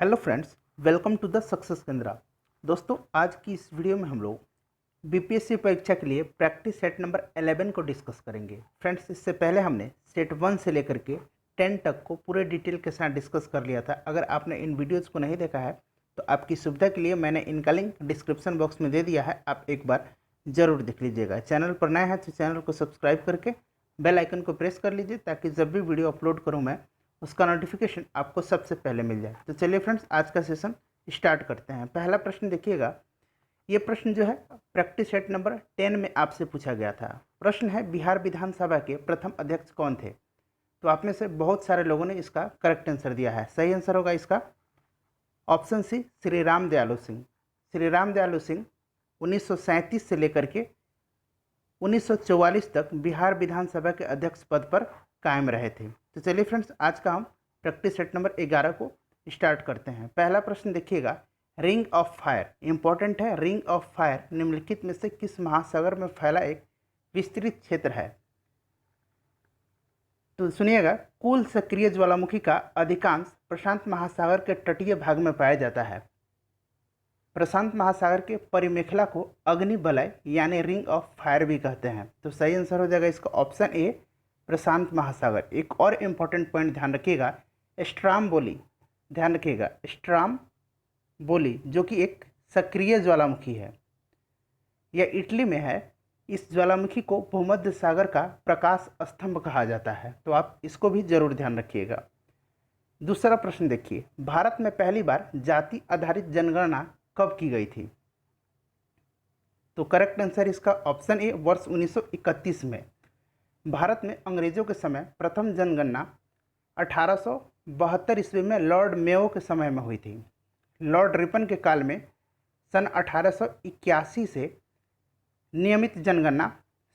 Hello friends, welcome to the success Kendra. दोस्तों, आज की इस वीडियो में हम लोग बीपीएससी परीक्षा के लिए प्रैक्टिस सेट नंबर 11 को डिस्कस करेंगे। फ्रेंड्स, इससे पहले हमने सेट 1 से लेकर के 10 तक को पूरे डिटेल के साथ डिस्कस कर लिया था। अगर आपने इन वीडियोज़ को नहीं देखा है तो आपकी सुविधा के लिए मैंने इनका लिंक डिस्क्रिप्शन बॉक्स में दे दिया है, आप एक बार ज़रूर देख लीजिएगा। चैनल पर नए हैं तो चैनल को सब्सक्राइब करके बेल आइकन को प्रेस कर लीजिए ताकि जब भी वीडियो अपलोड करूँ मैं उसका नोटिफिकेशन आपको सबसे पहले मिल जाए। तो चलिए फ्रेंड्स, आज का सेशन स्टार्ट करते हैं। पहला प्रश्न देखिएगा। ये प्रश्न जो है प्रैक्टिस सेट नंबर 10 में आपसे पूछा गया था। प्रश्न है, बिहार विधानसभा के प्रथम अध्यक्ष कौन थे? तो आप में से बहुत सारे लोगों ने इसका करेक्ट आंसर दिया है। सही आंसर होगा इसका ऑप्शन सी, श्री राम दयालु सिंह। श्री राम दयालु सिंह 1937 से लेकर के 1944 तक बिहार विधानसभा के अध्यक्ष पद पर कायम रहे थे। तो चलिए फ्रेंड्स, आज का हम प्रैक्टिस सेट नंबर 11 को स्टार्ट करते हैं। पहला प्रश्न देखिएगा, रिंग ऑफ फायर इंपॉर्टेंट है। रिंग ऑफ फायर निम्नलिखित में से किस महासागर में फैला एक विस्तृत क्षेत्र है? तो सुनिएगा, कुल सक्रिय ज्वालामुखी का अधिकांश प्रशांत महासागर के तटीय भाग में पाया जाता है। प्रशांत महासागर के परिमेखला को अग्नि वलय यानी रिंग ऑफ फायर भी कहते हैं। तो सही आंसर हो जाएगा इसका ऑप्शन ए, प्रशांत महासागर। एक और इम्पॉर्टेंट पॉइंट ध्यान रखिएगा, स्ट्रामबोली। ध्यान रखिएगा, स्ट्रामबोली जो कि एक सक्रिय ज्वालामुखी है, यह इटली में है। इस ज्वालामुखी को भूमध्य सागर का प्रकाश स्तंभ कहा जाता है। तो आप इसको भी जरूर ध्यान रखिएगा। दूसरा प्रश्न देखिए, भारत में पहली बार जाति आधारित जनगणना कब की गई थी? तो करेक्ट आंसर इसका ऑप्शन ए, वर्ष 1931 में। भारत में अंग्रेजों के समय प्रथम जनगणना 1872 ईस्वी में लॉर्ड मेयो के समय में हुई थी। लॉर्ड रिपन के काल में सन 1881 से नियमित जनगणना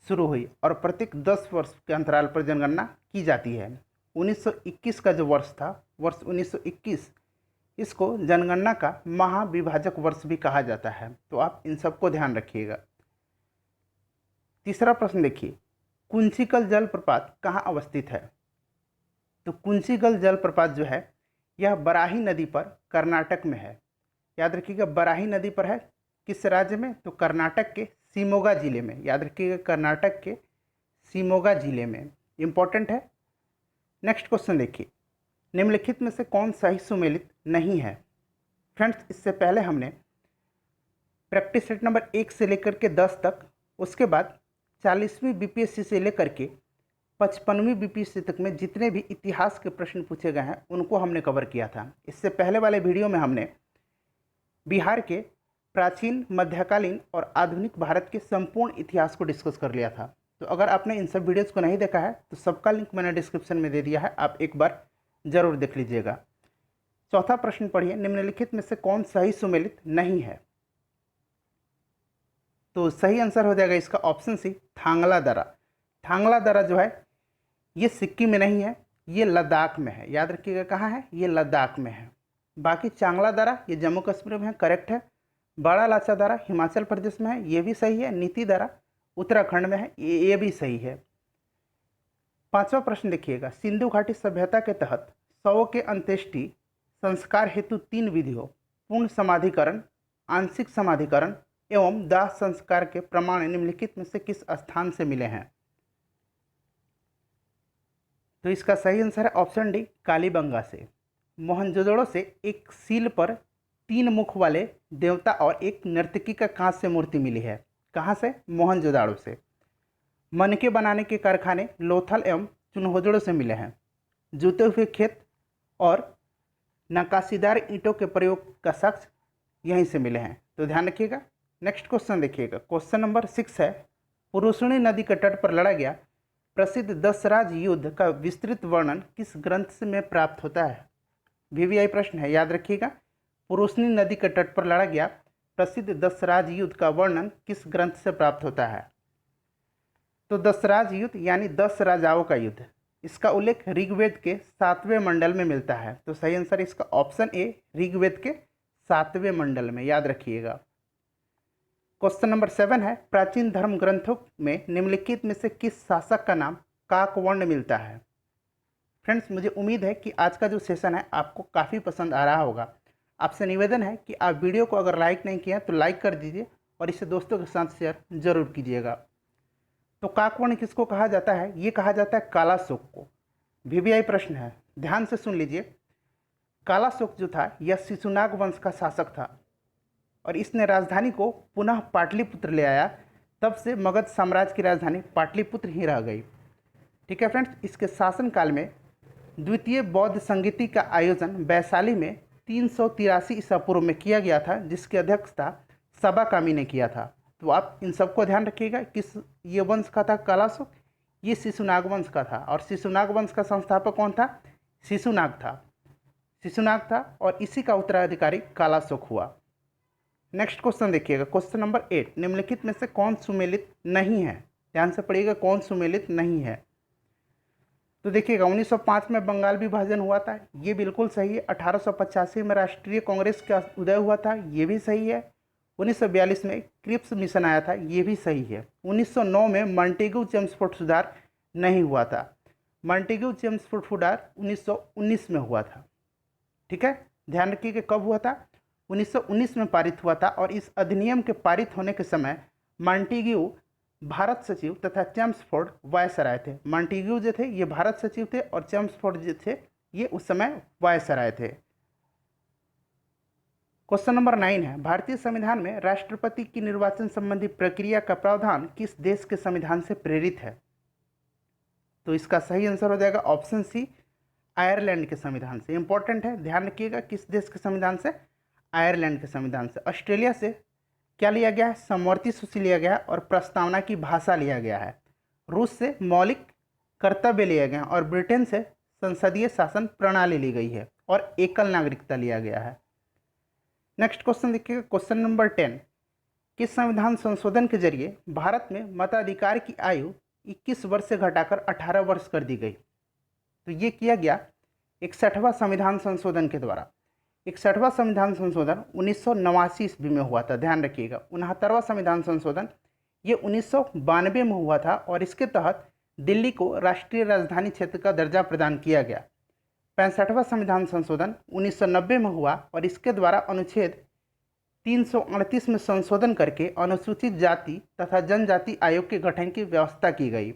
शुरू हुई और प्रत्येक 10 वर्ष के अंतराल पर जनगणना की जाती है। 1921 का जो वर्ष था, वर्ष 1921, इसको जनगणना का महाविभाजक वर्ष भी कहा जाता है। तो आप इन सबको ध्यान रखिएगा। तीसरा प्रश्न देखिए, कुंचिकल जलप्रपात कहाँ अवस्थित है? तो कुंचिकल जलप्रपात जो है यह बराही नदी पर कर्नाटक में है। याद रखिएगा, बराही नदी पर है। किस राज्य में? तो कर्नाटक के शिमोगा जिले में। याद रखिएगा, कर्नाटक के शिमोगा जिले में। इंपॉर्टेंट है। नेक्स्ट क्वेश्चन देखिए, निम्नलिखित में से कौन सही सुमेलित नहीं है? फ्रेंड्स, इससे पहले हमने प्रैक्टिस सेट नंबर 1 से लेकर के 10 तक, उसके बाद 40वीं बीपीएससी से लेकर के 55वीं बीपीएससी तक में जितने भी इतिहास के प्रश्न पूछे गए हैं उनको हमने कवर किया था। इससे पहले वाले वीडियो में हमने बिहार के प्राचीन, मध्यकालीन और आधुनिक भारत के संपूर्ण इतिहास को डिस्कस कर लिया था। तो अगर आपने इन सब वीडियोज़ को नहीं देखा है तो सबका लिंक मैंने डिस्क्रिप्शन में दे दिया है, आप एक बार जरूर देख लीजिएगा। चौथा प्रश्न पढ़िए, निम्नलिखित में से कौन सही सुमेलित नहीं है? तो सही आंसर हो जाएगा इसका ऑप्शन सी, थांगला दर्रा। थांगला दर्रा जो है ये सिक्किम में नहीं है, ये लद्दाख में है। याद रखिएगा, कहाँ है? ये लद्दाख में है। बाकी चांगला दर्रा ये जम्मू कश्मीर में है, करेक्ट है। बड़ा लाचा दर्रा हिमाचल प्रदेश में है, ये भी सही है। नीति दर्रा उत्तराखंड में है, ये भी सही है। पांचवा प्रश्न देखिएगा, सिंधु घाटी सभ्यता के तहत शवों के अंत्येष्टि संस्कार हेतु 3 विधियों, पूर्ण समाधिकरण, आंशिक समाधिकरण एवं दाह संस्कार के प्रमाण निम्नलिखित में से किस स्थान से मिले हैं? तो इसका सही आंसर है ऑप्शन डी, कालीबंगा से। मोहनजोदड़ो से एक सील पर 3 मुख वाले देवता और एक नर्तकी का कांस्य से मूर्ति मिली है। कहाँ से? मोहनजोदड़ो से। मनके बनाने के कारखाने लोथल एवं चुनहोजड़ो से मिले हैं। जूते हुए खेत और नक्काशीदार ईंटों के प्रयोग का साक्ष्य यहीं से मिले हैं। तो ध्यान रखिएगा। नेक्स्ट क्वेश्चन देखिएगा, क्वेश्चन नंबर 6 है, पुरुषणी नदी के तट पर लड़ा गया प्रसिद्ध दसराज युद्ध का विस्तृत वर्णन किस ग्रंथ से में प्राप्त होता है? वीवीआई प्रश्न है, याद रखिएगा। पुरुषनी नदी के तट पर लड़ा गया प्रसिद्ध दसराज युद्ध का वर्णन किस ग्रंथ से प्राप्त होता है? तो दसराज युद्ध यानी 10 राजाओं का युद्ध, इसका उल्लेख ऋग्वेद के 7वें मंडल में मिलता है। तो सही आंसर इसका ऑप्शन ए, ऋग्वेद के 7वें मंडल में। याद रखिएगा। क्वेश्चन नंबर 7 है, प्राचीन धर्म ग्रंथों में निम्नलिखित में से किस शासक का नाम काकवर्ण मिलता है? फ्रेंड्स, मुझे उम्मीद है कि आज का जो सेशन है आपको काफ़ी पसंद आ रहा होगा आपसे निवेदन है कि आप वीडियो को अगर लाइक नहीं किया तो लाइक कर दीजिए और इसे दोस्तों के साथ शेयर जरूर कीजिएगा। तो काकवर्ण किसको कहा जाता है? ये कहा जाता है काला शोक को। वीवीआई प्रश्न है, ध्यान से सुन लीजिए। काला शोक जो था यह शिशुनाग वंश का शासक था और इसने राजधानी को पुनः पाटलिपुत्र ले आया। तब से मगध साम्राज्य की राजधानी पाटलिपुत्र ही रह गई। ठीक है फ्रेंड्स, इसके शासनकाल में द्वितीय बौद्ध संगीति का आयोजन वैशाली में 383 ईसा पूर्व में किया गया था, जिसकी अध्यक्षता सबाकामी ने किया था। तो आप इन सबको ध्यान रखिएगा। किस ये वंश का था काला शोक? ये शिशुनाग वंश का था और शिशुनाग वंश का संस्थापक कौन था? शिशुनाग था और इसी का उत्तराधिकारी काला शोक हुआ। नेक्स्ट क्वेश्चन देखिएगा, क्वेश्चन नंबर 8, निम्नलिखित में से कौन सुमेलित नहीं है? ध्यान से पढ़िएगा, कौन सुमेलित नहीं है। तो देखिएगा 1905 में बंगाल विभाजन हुआ था, ये बिल्कुल सही है। 1885 में राष्ट्रीय कांग्रेस का उदय हुआ था, ये भी सही है। 1942 में क्रिप्स मिशन आया था, ये भी सही है। 1909 में मॉन्टेग्यू चेम्सफोर्ड सुधार नहीं हुआ था। मॉन्टेग्यू चेम्सफोर्ड सुधार 1919 में हुआ था। ठीक है, ध्यान रखिए कि कब हुआ था? 1919 में पारित हुआ था और इस अधिनियम के पारित होने के समय मॉन्टेग्यू भारत सचिव तथा चेम्सफोर्ड वायसराय थे। मॉन्टेग्यू जो थे ये भारत सचिव थे और चेम्सफोर्ड जो थे ये उस समय वायसराय थे। क्वेश्चन नंबर 9 है, भारतीय संविधान में राष्ट्रपति की निर्वाचन संबंधी प्रक्रिया का प्रावधान किस देश के संविधान से प्रेरित है? तो इसका सही आंसर हो जाएगा ऑप्शन सी, आयरलैंड के संविधान से। इंपॉर्टेंट है, ध्यान रखिएगा, किस देश के संविधान से? आयरलैंड के संविधान से। ऑस्ट्रेलिया से क्या लिया गया है? समवर्ती सूची लिया गया है और प्रस्तावना की भाषा लिया गया है। रूस से मौलिक कर्तव्य लिया गया और ब्रिटेन से संसदीय शासन प्रणाली ली गई है और एकल नागरिकता लिया गया है। नेक्स्ट क्वेश्चन देखिएगा, क्वेश्चन नंबर 10, किस संविधान संशोधन के जरिए भारत में मताधिकार की आयु 21 वर्ष से घटाकर 18 वर्ष कर दी गई? तो ये किया गया 61वां संविधान संशोधन के द्वारा। 61वां संविधान संशोधन 1989 ईस्वी में हुआ था, ध्यान रखिएगा। 69वां संविधान संशोधन ये 1992 में हुआ था और इसके तहत दिल्ली को राष्ट्रीय राजधानी क्षेत्र का दर्जा प्रदान किया गया। 65वां संविधान संशोधन 1990 में हुआ और इसके द्वारा अनुच्छेद 338 में संशोधन करके अनुसूचित जाति तथा जनजाति आयोग के गठन की व्यवस्था की गई।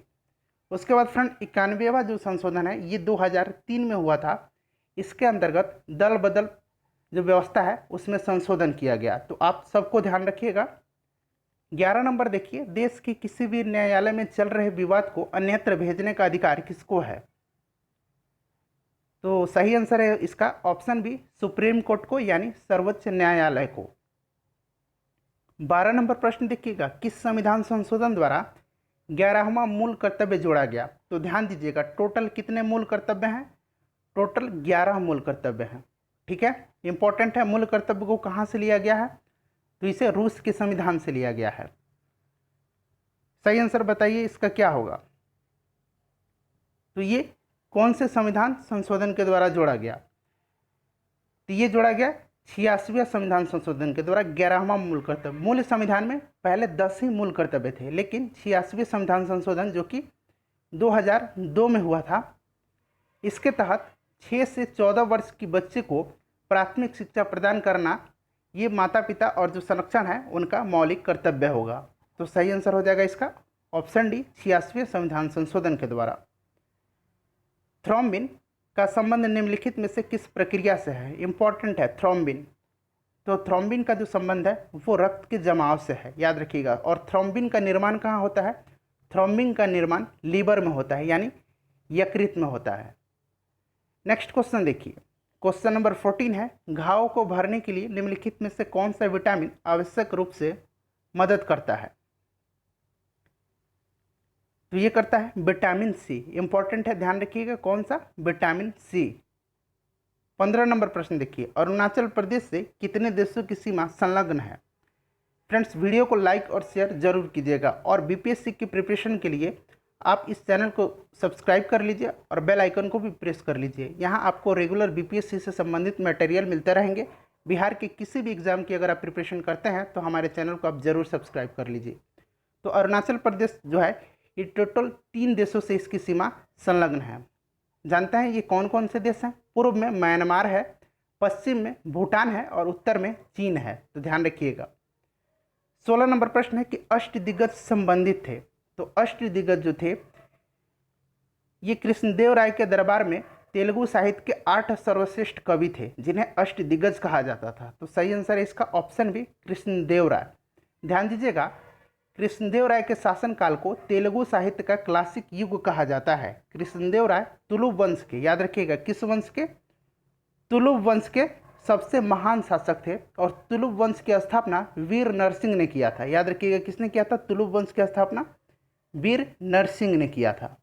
उसके बाद फ्रेंड 91वां जो संशोधन है ये 2003 में हुआ था। इसके अंतर्गत दल बदल जो व्यवस्था है उसमें संशोधन किया गया। तो आप सबको ध्यान रखिएगा। 11 नंबर देखिए, देश के किसी भी न्यायालय में चल रहे विवाद को अन्यत्र भेजने का अधिकार किसको है? तो सही आंसर है इसका ऑप्शन बी, सुप्रीम कोर्ट को यानी सर्वोच्च न्यायालय को। 12 नंबर प्रश्न देखिएगा, किस संविधान संशोधन द्वारा 11वां मूल कर्तव्य जोड़ा गया? तो ध्यान दीजिएगा, टोटल कितने मूल कर्तव्य हैं? टोटल 11 मूल कर्तव्य हैं। ठीक है, इंपॉर्टेंट है, मूल कर्तव्य को कहाँ से लिया गया है? तो इसे रूस के संविधान से लिया गया है। सही आंसर बताइए इसका क्या होगा? तो ये कौन से संविधान संशोधन के द्वारा जोड़ा गया? तो ये जोड़ा गया 86वें संविधान संशोधन के द्वारा 11वां मूल कर्तव्य। मूल संविधान में पहले 10 ही मूल कर्तव्य थे, लेकिन 86वें संविधान संशोधन जो कि 2002 में हुआ था, इसके तहत 6 से 14 वर्ष की बच्चे को प्राथमिक शिक्षा प्रदान करना ये माता पिता और जो संरक्षण है उनका मौलिक कर्तव्य होगा। तो सही आंसर हो जाएगा इसका ऑप्शन डी, 86वें संविधान संशोधन के द्वारा। थ्रोम्बिन का संबंध निम्नलिखित में से किस प्रक्रिया से है? इंपॉर्टेंट है थ्रोम्बिन। तो थ्रोम्बिन का जो संबंध है वो रक्त के जमाव से है, याद रखिएगा। और थ्रोम्बिन का निर्माण कहाँ होता है? थ्रोम्बिन का निर्माण लीवर में होता है, यानी यकृत में होता है। नेक्स्ट क्वेश्चन देखिए, क्वेश्चन नंबर 14 है, घाव को भरने के लिए निम्नलिखित में से कौन सा विटामिन आवश्यक रूप से मदद करता है? तो ये करता है विटामिन सी। इंपॉर्टेंट है, ध्यान रखिएगा, कौन सा? Vitamin C. 15 नंबर प्रश्न देखिए, अरुणाचल प्रदेश से कितने देशों की सीमा संलग्न है? फ्रेंड्स वीडियो को लाइक और शेयर जरूर कीजिएगा और बीपीएससी की प्रिपरेशन के लिए आप इस चैनल को सब्सक्राइब कर लीजिए और बेल आइकन को भी प्रेस कर लीजिए। यहाँ आपको रेगुलर बीपीएससी से संबंधित मटेरियल मिलते रहेंगे। बिहार के किसी भी एग्जाम की अगर आप प्रिपरेशन करते हैं तो हमारे चैनल को आप जरूर सब्सक्राइब कर लीजिए। तो अरुणाचल प्रदेश जो है ये टोटल 3 देशों से इसकी सीमा संलग्न है। जानते हैं ये कौन कौन से देश हैं? पूर्व में म्यांमार है, पश्चिम में भूटान है और उत्तर में चीन है, तो ध्यान रखिएगा। 16 नंबर प्रश्न है कि अष्टदिग्गज संबंधित थे। तो अष्टदिग्गज जो थे ये कृष्णदेव राय के दरबार में तेलुगु साहित्य के 8 सर्वश्रेष्ठ कवि थे जिन्हें अष्टदिग्गज कहा जाता था। तो सही आंसर है इसका ऑप्शन बी, कृष्णदेव राय। ध्यान दीजिएगा, कृष्णदेव राय के शासनकाल को तेलुगु साहित्य का क्लासिक युग कहा जाता है। कृष्णदेव राय तुलुव वंश के, याद रखिएगा किस वंश के, तुलुव वंश के सबसे महान शासक थे और तुलुव वंश की स्थापना वीर नरसिंह ने किया था। याद रखिएगा किसने किया था, तुलुव वंश की स्थापना वीर नरसिंह ने किया था।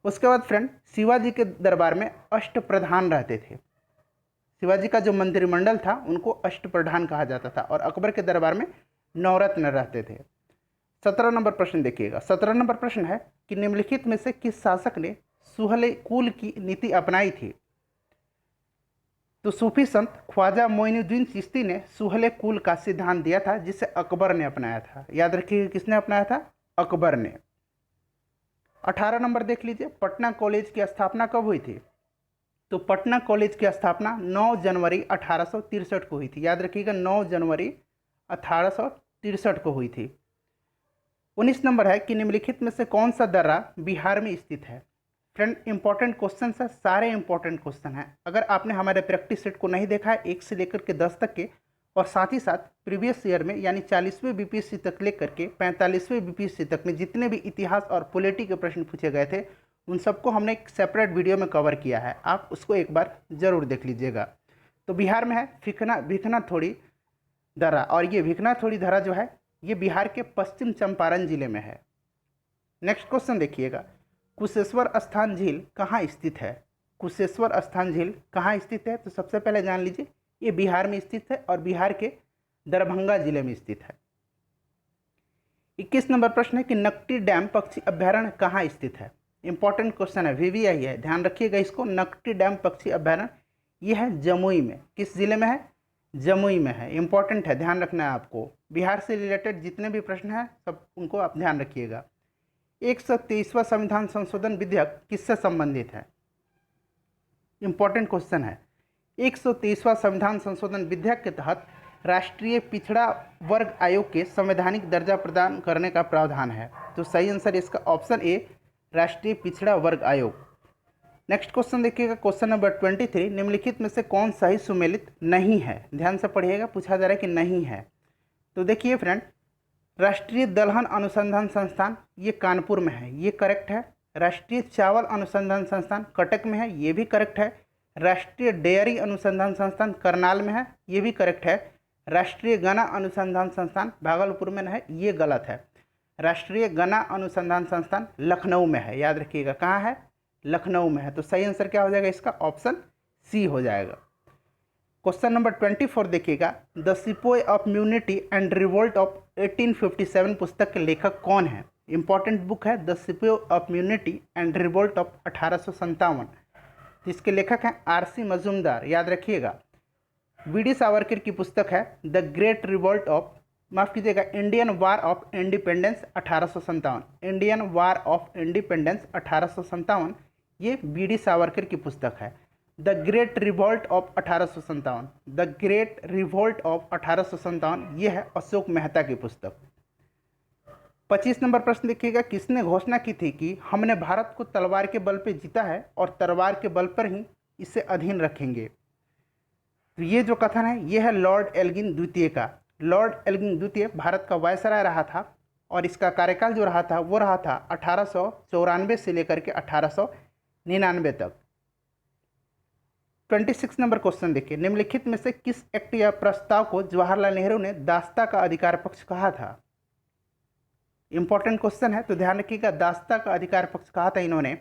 उसके बाद फ्रेंड, शिवाजी के दरबार में अष्टप्रधान रहते थे। शिवाजी का जो मंत्रिमंडल था उनको अष्टप्रधान कहा जाता था और अकबर के दरबार में नवरत्न रहते थे। 17 नंबर प्रश्न देखिएगा। 17 नंबर प्रश्न है कि निम्नलिखित में से किस शासक ने सुहले कुल की नीति अपनाई थी। तो सूफी संत ख्वाजा मोइनुद्दीन चिश्ती ने सुहले कुल का सिद्धांत दिया था जिसे अकबर ने अपनाया था। याद रखिए किसने अपनाया था, अकबर ने। 18 नंबर देख लीजिए, पटना कॉलेज की स्थापना कब हुई थी। तो पटना कॉलेज की स्थापना 9 जनवरी 1863 को हुई थी। याद रखिएगा 9 जनवरी 1863 को हुई थी। 19 नंबर है कि निम्नलिखित में से कौन सा दर्रा बिहार में स्थित है। फ्रेंड इंपॉर्टेंट क्वेश्चन है, सारे इंपॉर्टेंट क्वेश्चन हैं। अगर आपने हमारे प्रैक्टिस सेट को नहीं देखा है 1 से लेकर के 10 तक के, और साथ ही साथ प्रीवियस ईयर में यानी 40वें बीपीएससी तक लेकर के 45वें बीपीएससी तक में जितने भी इतिहास और पॉलिटी के प्रश्न पूछे गए थे उन सबको हमने एक सेपरेट वीडियो में कवर किया है, आप उसको एक बार ज़रूर देख लीजिएगा। तो बिहार में है भिखनाथोड़ी दर्रा, और ये भिखनाथोड़ी दर्रा जो है ये बिहार के पश्चिम चंपारण जिले में है। नेक्स्ट क्वेश्चन देखिएगा, कुशेश्वर स्थान झील कहाँ स्थित है। कुशेश्वर स्थान झील कहाँ स्थित है, तो सबसे पहले जान लीजिए ये बिहार में स्थित है और बिहार के दरभंगा जिले में स्थित है। 21 नंबर प्रश्न है कि नकटी डैम पक्षी अभ्यारण्य कहाँ स्थित है। इंपॉर्टेंट क्वेश्चन है, VVI है, ध्यान रखिएगा इसको। नकटी डैम पक्षी अभ्यारण्य ये है जमुई में। किस जिले में है, जमुई में है। इंपॉर्टेंट है, ध्यान रखना है आपको। बिहार से रिलेटेड जितने भी प्रश्न हैं सब उनको आप ध्यान रखिएगा। 123वां संविधान संशोधन विधेयक किससे संबंधित है। इंपॉर्टेंट क्वेश्चन है। 123वां संविधान संशोधन विधेयक के तहत राष्ट्रीय पिछड़ा वर्ग आयोग के संवैधानिक दर्जा प्रदान करने का प्रावधान है। तो सही आंसर इसका ऑप्शन ए, राष्ट्रीय पिछड़ा वर्ग आयोग। नेक्स्ट क्वेश्चन देखिएगा, क्वेश्चन नंबर 23, निम्नलिखित में से कौन सही सुमेलित नहीं है। ध्यान से पढ़िएगा, पूछा जा रहा है कि नहीं है। तो देखिए फ्रेंड, राष्ट्रीय दलहन अनुसंधान संस्थान ये कानपुर में है, ये करेक्ट है। राष्ट्रीय चावल अनुसंधान संस्थान कटक में है, ये भी करेक्ट है। राष्ट्रीय डेयरी अनुसंधान संस्थान करनाल में है, ये भी करेक्ट है। राष्ट्रीय गन्ना अनुसंधान संस्थान भागलपुर में है, ये गलत है। राष्ट्रीय गन्ना अनुसंधान संस्थान लखनऊ में है, याद रखिएगा कहाँ है, लखनऊ में है। तो सही आंसर क्या हो जाएगा इसका, ऑप्शन सी हो जाएगा। क्वेश्चन नंबर 24 देखिएगा, the sepoy of mutiny and revolt of 1857 पुस्तक के लेखक कौन है। इंपॉर्टेंट बुक है the sepoy of mutiny and revolt of 1857, जिसके लेखक हैं RC मजूमदार, याद रखिएगा। BD सावरकर की पुस्तक है द ग्रेट रिवोल्ट ऑफ, माफ कीजिएगा, Indian war of independence 1857, Indian war of independence 1857, ये BD सावरकर की पुस्तक है। The great revolt of 1857, the great revolt of 1857 ये है अशोक मेहता की पुस्तक। 25 नंबर प्रश्न देखिएगा, किसने घोषणा की थी कि हमने भारत को तलवार के बल पर जीता है और तलवार के बल पर ही इसे अधीन रखेंगे। तो ये जो कथन है ये है लॉर्ड एल्गिन द्वितीय का। लॉर्ड एल्गिन द्वितीय भारत का वायसराय रहा था और इसका कार्यकाल जो रहा था वो रहा था 1894 से लेकर के 1899 तक। 26 नंबर क्वेश्चन देखिए, निम्नलिखित में से किस एक्ट या प्रस्ताव को जवाहरलाल नेहरू ने दास्ता का अधिकार पक्ष कहा था। इंपॉर्टेंट क्वेश्चन है, तो ध्यान रखिएगा, दास्ता का अधिकार पक्ष कहा था इन्होंने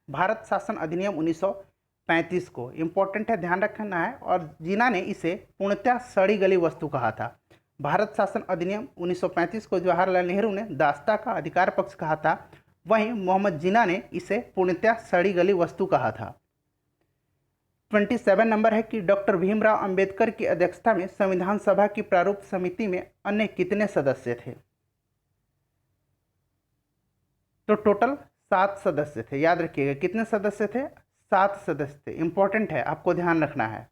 भारत शासन अधिनियम 1935 को। इंपॉर्टेंट है, ध्यान रखना है। और जिन्ना ने इसे पूर्णतः सड़ी गली वस्तु कहा था। भारत शासन अधिनियम 1935 को जवाहरलाल नेहरू ने दास्ता का अधिकार पक्ष कहा था, वहीं मोहम्मद जिन्ना ने इसे पूर्णतः सड़ी गली वस्तु कहा था। 27 नंबर है कि डॉक्टर भीमराव अंबेडकर की अध्यक्षता में संविधान सभा की प्रारूप समिति में अन्य कितने सदस्य थे। तो टोटल 7 सदस्य थे, याद रखिएगा कितने सदस्य थे, 7 सदस्य थे। इंपॉर्टेंट है, आपको ध्यान रखना है।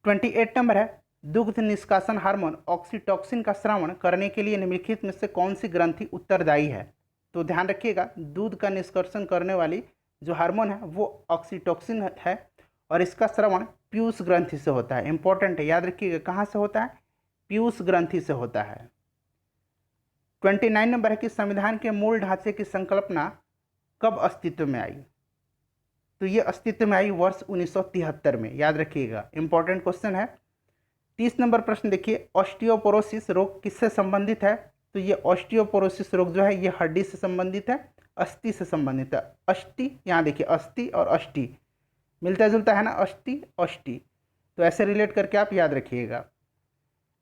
28 नंबर है, दुग्ध निष्कासन हार्मोन ऑक्सीटोसिन का स्रावन करने के लिए निम्नलिखित में से कौन सी ग्रंथि उत्तरदायी है। तो ध्यान रखिएगा, दूध का निष्कर्षण करने वाली जो हार्मोन है वो ऑक्सीटोसिन है और इसका स्रावन पीयूष ग्रंथि से होता है। इंपॉर्टेंट है, याद रखिएगा कहाँ से होता है, पीयूष ग्रंथि से होता है। 29 नंबर है कि संविधान के मूल ढांचे की संकल्पना कब अस्तित्व में आई। तो ये अस्तित्व में आई वर्ष 1973 में, याद रखिएगा, इंपॉर्टेंट क्वेश्चन है। 30 नंबर प्रश्न देखिए, ऑस्टियोपोरोसिस रोग किससे संबंधित है। तो ये ऑस्टियोपोरोसिस रोग जो है ये हड्डी से संबंधित है, अस्थि से संबंधित है। अस्थि, यहाँ देखिए अस्थि और अष्टि मिलता जुलता है ना, अस्थि अष्टि, तो ऐसे रिलेट करके आप याद रखिएगा।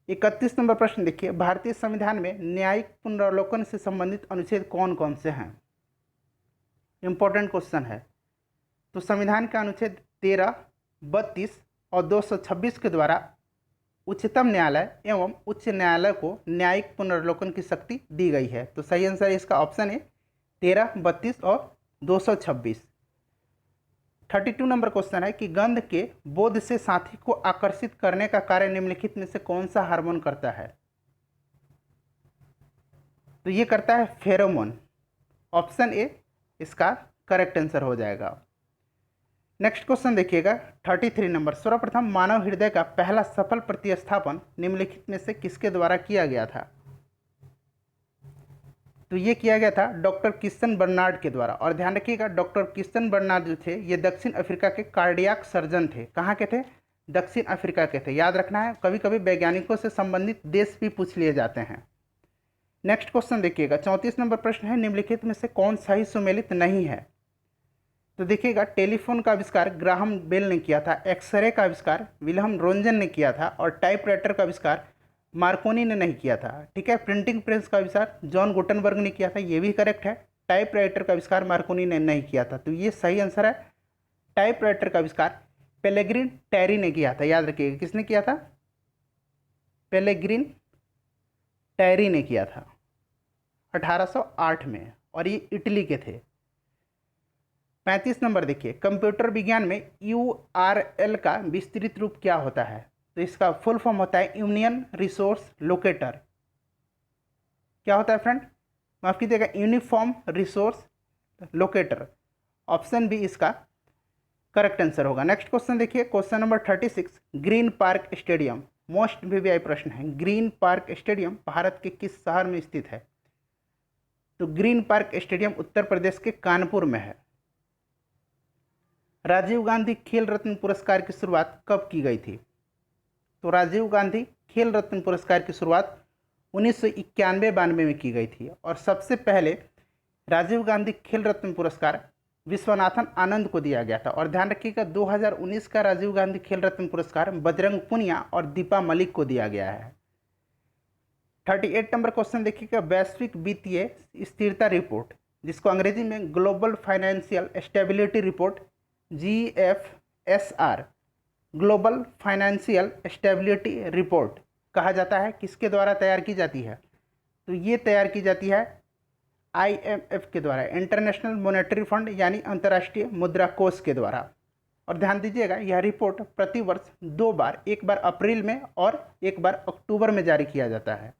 31 नंबर प्रश्न देखिए, भारतीय संविधान में न्यायिक पुनरावलोकन से संबंधित अनुच्छेद कौन कौन से हैं। इंपॉर्टेंट क्वेश्चन है। तो संविधान का अनुच्छेद 13, 32 और 226 के द्वारा उच्चतम न्यायालय एवं उच्च न्यायालय को न्यायिक पुनर्वलोकन की शक्ति दी गई है। तो सही आंसर इसका ऑप्शन है 13, 32 और 226। 32 नंबर क्वेश्चन है कि गंध के बोध से साथी को आकर्षित करने का कार्य निम्नलिखित में से कौन सा हार्मोन करता है। तो ये करता है फेरोमोन। ऑप्शन ए इसका करेक्ट आंसर हो जाएगा। नेक्स्ट क्वेश्चन देखिएगा 33 नंबर, सर्वप्रथम मानव हृदय का पहला सफल प्रतिस्थापन निम्नलिखित में से किसके द्वारा किया गया था। तो ये किया गया था डॉक्टर क्रिश्चियन बर्नार्ड के द्वारा। और ध्यान रखिएगा, डॉक्टर क्रिश्चियन बर्नार्ड जो थे ये दक्षिण अफ्रीका के कार्डियाक सर्जन थे। कहाँ के थे, दक्षिण अफ्रीका के थे, याद रखना है, कभी कभी वैज्ञानिकों से संबंधित देश भी पूछ लिए जाते हैं। नेक्स्ट क्वेश्चन देखिएगा 34 नंबर प्रश्न है, निम्नलिखित में से कौन सही सुमेलित नहीं है। तो देखिएगा, टेलीफोन का आविष्कार ग्राहम बेल ने किया था, एक्सरे का आविष्कार विल्हम रोंजन ने किया था और टाइपराइटर का आविष्कार मार्कोनी ने नहीं किया था। ठीक है, प्रिंटिंग प्रेस का आविष्कार जॉन गुटेनबर्ग ने किया था, ये भी करेक्ट है। टाइपराइटर का आविष्कार मार्कोनी ने नहीं किया था, तो ये सही आंसर है। टाइपराइटर का आविष्कार पेलेग्रिन टैरी ने किया था, याद रखिएगा, किसने किया था, पेलेग्रिन टैरी ने किया था 1808 में, और ये इटली के थे। 35 नंबर देखिए, कंप्यूटर विज्ञान में URL का विस्तृत रूप क्या होता है। तो इसका फुल फॉर्म होता है यूनियन रिसोर्स लोकेटर। क्या होता है फ्रेंड, माफ कीजिएगा, uniform resource locator. Option B इसका करेक्ट आंसर होगा। नेक्स्ट क्वेश्चन देखिए, question number 36, Green Park Stadium most VVI प्रश्न है। ग्रीन पार्क स्टेडियम भारत के किस शहर में स्थित है। तो ग्रीन पार्क स्टेडियम उत्तर प्रदेश के कानपुर में है। राजीव गांधी खेल रत्न पुरस्कार की शुरुआत कब की गई थी। तो राजीव गांधी खेल रत्न पुरस्कार की शुरुआत 1991-92 में की गई थी और सबसे पहले राजीव गांधी खेल रत्न पुरस्कार विश्वनाथन आनंद को दिया गया था। और ध्यान रखिएगा, 2019 का राजीव गांधी खेल रत्न पुरस्कार बजरंग पुनिया और दीपा मलिक को दिया गया है। 38 नंबर क्वेश्चन देखिएगा, वैश्विक वित्तीय स्थिरता रिपोर्ट, जिसको अंग्रेजी में global financial stability report GFSR global financial stability report कहा जाता है, किसके द्वारा तैयार की जाती है। तो ये तैयार की जाती है IMF के द्वारा, इंटरनेशनल मॉनेटरी फंड यानी अंतर्राष्ट्रीय मुद्रा कोष के द्वारा। और ध्यान दीजिएगा, यह रिपोर्ट प्रतिवर्ष 2 बार, एक बार अप्रैल में और एक बार अक्टूबर में जारी किया जाता है।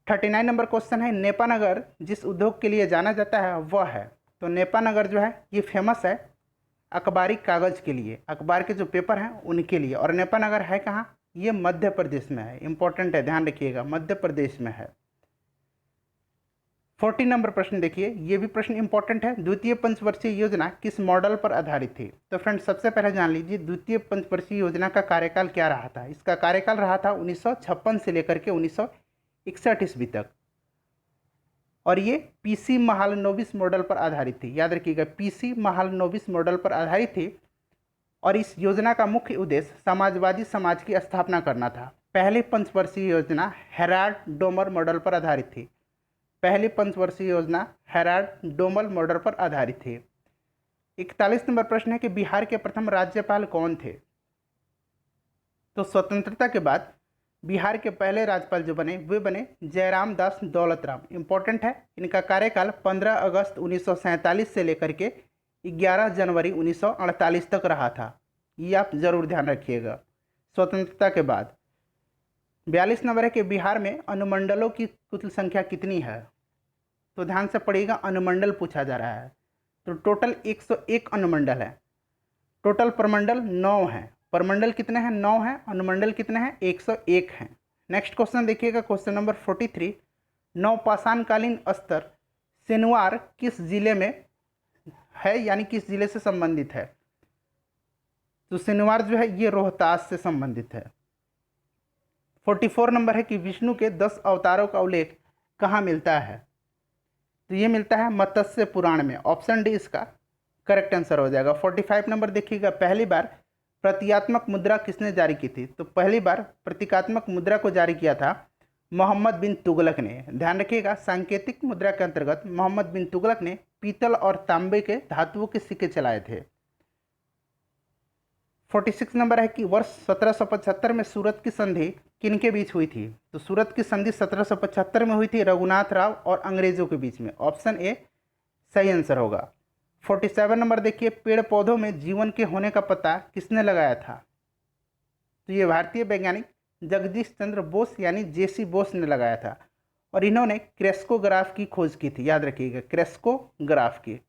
39 नंबर क्वेश्चन है, नेपानगर जिस उद्योग के लिए जाना जाता है वह है। तो नेपानगर जो है ये फेमस है अखबारी कागज़ के लिए, अखबार के जो पेपर हैं उनके लिए। और नेपानगर है कहाँ, ये मध्य प्रदेश में है। इंपॉर्टेंट है, ध्यान रखिएगा, मध्य प्रदेश में है। 40 नंबर प्रश्न देखिए, ये भी प्रश्न इंपॉर्टेंट है, द्वितीय पंचवर्षीय योजना किस मॉडल पर आधारित थी। तो फ्रेंड्स सबसे पहले जान लीजिए द्वितीय पंचवर्षीय योजना का कार्यकाल क्या रहा था। इसका कार्यकाल रहा था 1956 से लेकर के 1961 ईस्वी तक, और ये PC महालनोबिस मॉडल पर आधारित थी। याद रखिएगा, PC महालनोबिस मॉडल पर आधारित थी। और इस योजना का मुख्य उद्देश्य समाजवादी समाज की स्थापना करना था। पहली पंचवर्षीय योजना हेराल्ड डोमर मॉडल पर आधारित थी। पहली पंचवर्षीय योजना हेराल्ड डोमर मॉडल पर आधारित थी। 41 नंबर प्रश्न है कि बिहार के प्रथम राज्यपाल कौन थे। तो स्वतंत्रता के बाद बिहार के पहले राज्यपाल जो बने वे बने जयराम दास दौलतराम। इंपॉर्टेंट है, इनका कार्यकाल 15 अगस्त 1947 से लेकर के 11 जनवरी 1948 तक रहा था। ये आप जरूर ध्यान रखिएगा। स्वतंत्रता के बाद। 42 नंबर है कि बिहार में अनुमंडलों की कुल संख्या कितनी है। तो ध्यान से पढ़िएगा, अनुमंडल पूछा जा रहा है। तो टोटल 101 अनुमंडल है। टोटल प्रमंडल 9 है। प्रमंडल कितने हैं? 9 हैं। अनुमंडल कितने हैं? 101 हैं। नेक्स्ट क्वेश्चन देखिएगा, क्वेश्चन नंबर 43। नवपाषाणकालीन स्तर सिनवार किस जिले में है, यानी किस जिले से संबंधित है? तो सिनवार जो है ये रोहतास से संबंधित है। 44 नंबर है कि विष्णु के 10 अवतारों का उल्लेख कहाँ मिलता है? तो ये मिलता है मत्स्य पुराण में। ऑप्शन डी इसका करेक्ट आंसर हो जाएगा। 45 नंबर देखिएगा, पहली बार प्रतीकात्मक मुद्रा किसने जारी की थी? तो पहली बार प्रतीकात्मक मुद्रा को जारी किया था मोहम्मद बिन तुगलक ने। ध्यान रखिएगा, सांकेतिक मुद्रा के अंतर्गत मोहम्मद बिन तुगलक ने पीतल और तांबे के धातुओं के सिक्के चलाए थे। 46 नंबर है कि वर्ष 1775 में सूरत की संधि किनके बीच हुई थी? तो सूरत की संधि 1775 में हुई थी रघुनाथ राव और अंग्रेजों के बीच में। ऑप्शन ए सही आंसर होगा। 47 नंबर देखिए, पेड़ पौधों में जीवन के होने का पता किसने लगाया था? तो ये भारतीय वैज्ञानिक जगदीश चंद्र बोस यानी जेसी बोस ने लगाया था, और इन्होंने क्रेस्कोग्राफ की खोज की थी। याद रखिएगा, क्रेस्कोग्राफ की।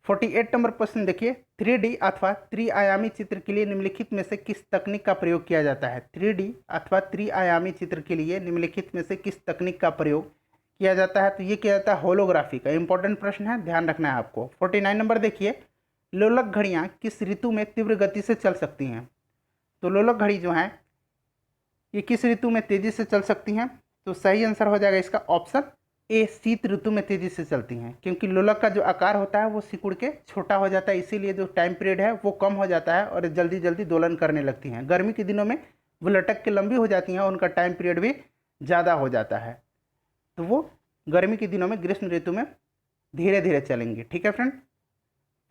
48 नंबर प्रश्न देखिए, 3D अथवा त्रिआयामी चित्र के लिए निम्नलिखित में से किस तकनीक का प्रयोग किया जाता है? 3D अथवा त्रिआयामी चित्र के लिए निम्नलिखित में से किस तकनीक का प्रयोग किया जाता है? तो ये किया जाता है होलोग्राफी का। इंपॉर्टेंट प्रश्न है, ध्यान रखना है आपको। 49 नंबर देखिए, लोलक घड़ियाँ किस ऋतु में तीव्र गति से चल सकती हैं? तो लोलक घड़ी जो है ये किस ऋतु में तेजी से चल सकती हैं? तो सही आंसर हो जाएगा इसका ऑप्शन ए, शीत ऋतु में तेजी से चलती हैं, क्योंकि लोलक का जो आकार होता है वो सिकुड़ के छोटा हो जाता है, इसीलिए जो टाइम पीरियड है वो कम हो जाता है और जल्दी जल्दी दोलन करने लगती हैं। गर्मी के दिनों में वो लटक के लंबी हो जाती हैं और उनका टाइम पीरियड भी ज़्यादा हो जाता है, तो वो गर्मी के दिनों में ग्रीष्म ऋतु में धीरे धीरे चलेंगे। ठीक है फ्रेंड।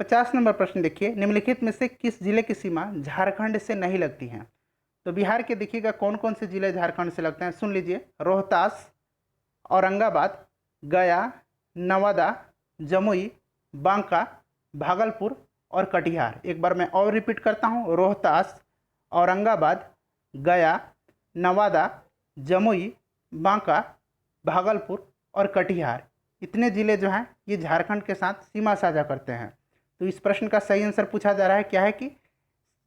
50 नंबर प्रश्न देखिए, निम्नलिखित में से किस जिले की सीमा झारखंड से नहीं लगती हैं? तो बिहार के देखिएगा कौन कौन से जिले झारखंड से लगते हैं, सुन लीजिए। रोहतास, औरंगाबाद, गया, नवादा, जमुई, बांका, भागलपुर और कटिहार। एक बार मैं और रिपीट करता हूँ, रोहतास, औरंगाबाद, गया, नवादा, जमुई, बांका, भागलपुर और कटिहार। इतने ज़िले जो हैं ये झारखंड के साथ सीमा साझा करते हैं। तो इस प्रश्न का सही आंसर पूछा जा रहा है, क्या है कि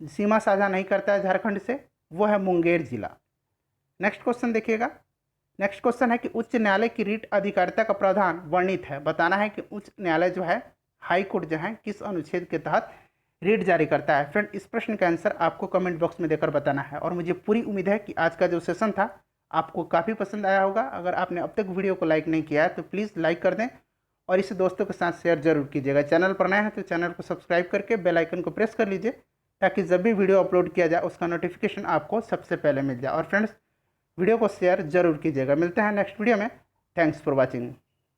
सीमा साझा नहीं करता है झारखंड से, वो है मुंगेर जिला। नेक्स्ट क्वेश्चन देखिएगा। नेक्स्ट क्वेश्चन है कि उच्च न्यायालय की रीट अधिकारिता का प्रावधान वर्णित है। बताना है कि उच्च न्यायालय जो है, हाई कोर्ट जो है, किस अनुच्छेद के तहत रीट जारी करता है। फ्रेंड, इस प्रश्न का आंसर आपको कमेंट बॉक्स में देकर बताना है, और मुझे पूरी उम्मीद है कि आज का जो सेशन था आपको काफ़ी पसंद आया होगा। अगर आपने अब तक वीडियो को लाइक नहीं किया है तो प्लीज़ लाइक कर दें और इसे दोस्तों के साथ शेयर जरूर कीजिएगा। चैनल पर नए हैं तो चैनल को सब्सक्राइब करके बेल आइकन को प्रेस कर लीजिए, ताकि जब भी वीडियो अपलोड किया जाए उसका नोटिफिकेशन आपको सबसे पहले मिल जाए। और फ्रेंड्स, वीडियो को शेयर जरूर कीजिएगा। मिलते हैं नेक्स्ट वीडियो में। Thanks for watching.